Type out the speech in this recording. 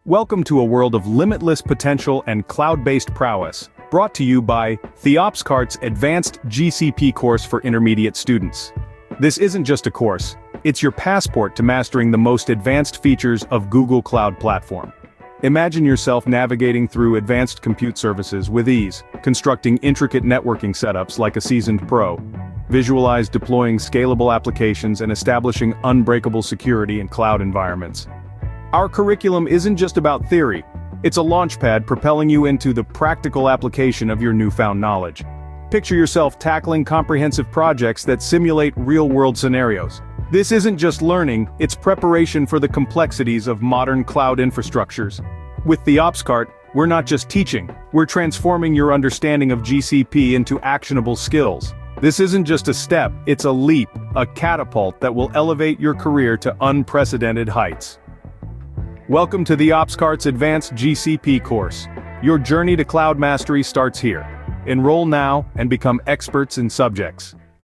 Welcome to a world of limitless potential and cloud-based prowess, brought to you by TheOpsKart's Advanced GCP course for intermediate students. This isn't just a course, it's your passport to mastering the most advanced features of Google Cloud Platform. Imagine yourself navigating through advanced compute services with ease, constructing intricate networking setups like a seasoned pro. Visualize deploying scalable applications and establishing unbreakable security in cloud environments. Our curriculum isn't just about theory, it's a launchpad propelling you into the practical application of your newfound knowledge. Picture yourself tackling comprehensive projects that simulate real-world scenarios. This isn't just learning, it's preparation for the complexities of modern cloud infrastructures. With TheOpsKart, we're not just teaching, we're transforming your understanding of GCP into actionable skills. This isn't just a step, it's a leap, a catapult that will elevate your career to unprecedented heights. Welcome to TheOpsKart's Advanced GCP course. Your journey to cloud mastery starts here. Enroll now and become experts in subjects.